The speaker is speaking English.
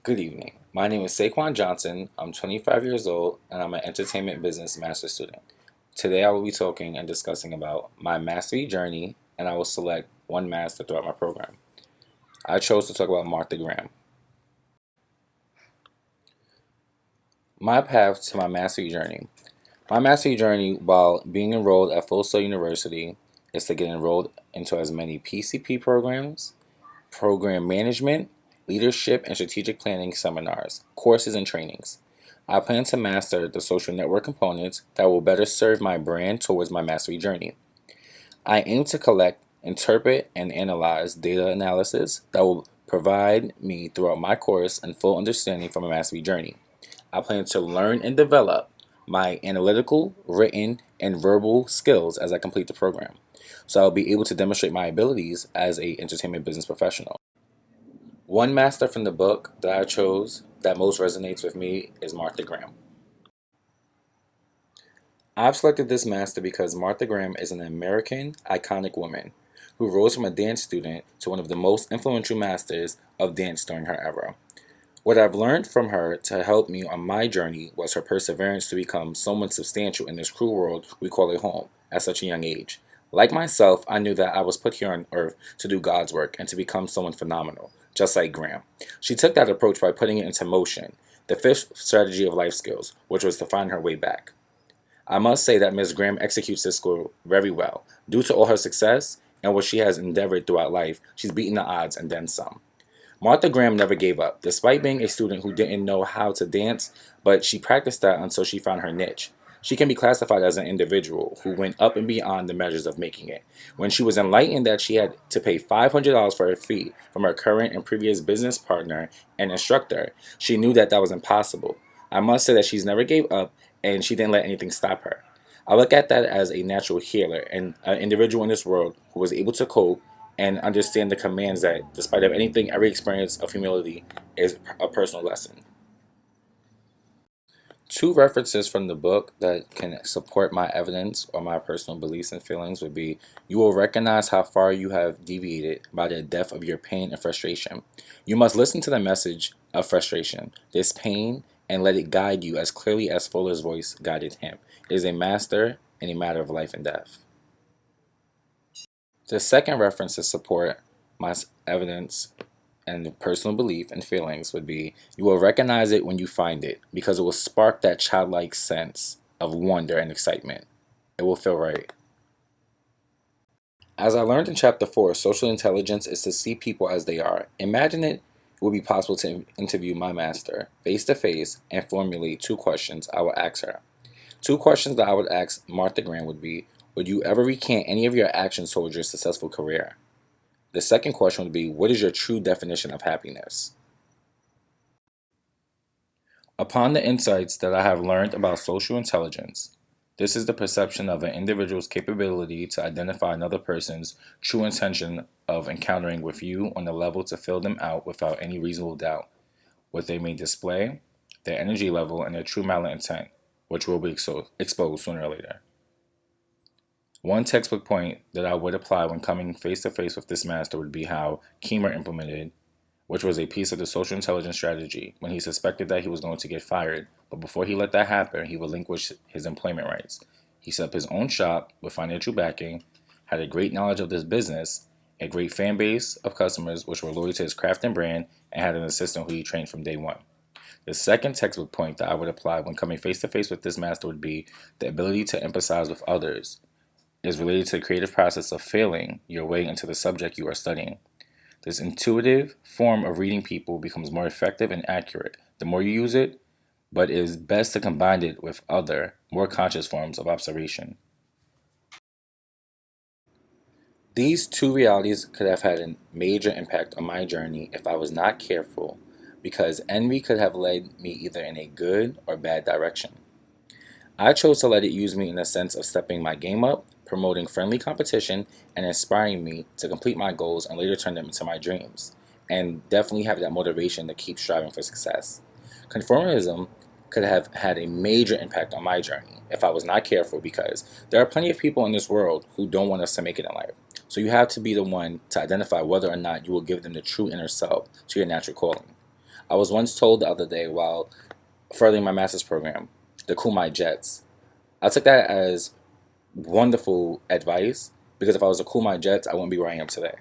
Good evening. My name is Saquon Johnson. I'm 25 years old and I'm an entertainment business master student. Today I will be talking and discussing about my mastery journey and I will select one master throughout my program. I chose to talk about Martha Graham. My path to my mastery journey. My mastery journey while being enrolled at Full Sail University is to get enrolled into as many PCP programs, program management, leadership, and strategic planning seminars, courses, and trainings. I plan to master the social network components that will better serve my brand towards my mastery journey. I aim to collect, interpret, and analyze data analysis that will provide me throughout my course and full understanding from a mastery journey. I plan to learn and develop my analytical, written, and verbal skills as I complete the program, so I'll be able to demonstrate my abilities as a entertainment business professional. One master from the book that I chose that most resonates with me is Martha Graham. I've selected this master because Martha Graham is an American iconic woman who rose from a dance student to one of the most influential masters of dance during her era. What I've learned from her to help me on my journey was her perseverance to become someone substantial in this cruel world we call a home at such a young age. Like myself, I knew that I was put here on earth to do God's work and to become someone phenomenal, just like Graham. She took that approach by putting it into motion, the fifth strategy of life skills, which was to find her way back. I must say that Ms. Graham executes this goal very well. Due to all her success and what she has endeavored throughout life, she's beaten the odds and then some. Martha Graham never gave up, despite being a student who didn't know how to dance, but she practiced that until she found her niche. She can be classified as an individual who went up and beyond the measures of making it. When she was enlightened that she had to pay $500 for her fee from her current and previous business partner and instructor, she knew that that was impossible. I must say that she's never gave up and she didn't let anything stop her. I look at that as a natural healer and an individual in this world who was able to cope and understand the commands that, despite of anything, every experience of humility is a personal lesson. Two references from the book that can support my evidence or my personal beliefs and feelings would be: you will recognize how far you have deviated by the depth of your pain and frustration. You must listen to the message of frustration, this pain, and let it guide you as clearly as Fuller's voice guided him. It is a master in a matter of life and death. The second reference to support my evidence and personal belief and feelings would be: you will recognize it when you find it because it will spark that childlike sense of wonder and excitement. It will feel right. As I learned in Chapter 4, social intelligence is to see people as they are. Imagine it would be possible to interview my master face to face and formulate two questions I would ask her. Two questions that I would ask Martha Graham would be: would you ever recant any of your actions towards your successful career? The second question would be: what is your true definition of happiness? Upon the insights that I have learned about social intelligence, this is the perception of an individual's capability to identify another person's true intention of encountering with you on the level to fill them out without any reasonable doubt, what they may display, their energy level, and their true malintent, which will be exposed sooner or later. One textbook point that I would apply when coming face to face with this master would be how Kiemer implemented, which was a piece of the social intelligence strategy, when he suspected that he was going to get fired, but before he let that happen, he relinquished his employment rights. He set up his own shop with financial backing, had a great knowledge of this business, a great fan base of customers which were loyal to his craft and brand, and had an assistant who he trained from day one. The second textbook point that I would apply when coming face to face with this master would be the ability to empathize with others is related to the creative process of failing your way into the subject you are studying. This intuitive form of reading people becomes more effective and accurate the more you use it, but it is best to combine it with other, more conscious forms of observation. These two realities could have had a major impact on my journey if I was not careful, because envy could have led me either in a good or bad direction. I chose to let it use me in the sense of stepping my game up, promoting friendly competition, and inspiring me to complete my goals and later turn them into my dreams, and definitely have that motivation to keep striving for success. Conformism could have had a major impact on my journey if I was not careful, because there are plenty of people in this world who don't want us to make it in life. So you have to be the one to identify whether or not you will give them the true inner self to your natural calling. I was once told the other day while furthering my master's program, the cool my jets. I took that as wonderful advice because if I was to cool my jets, I wouldn't be where I am today.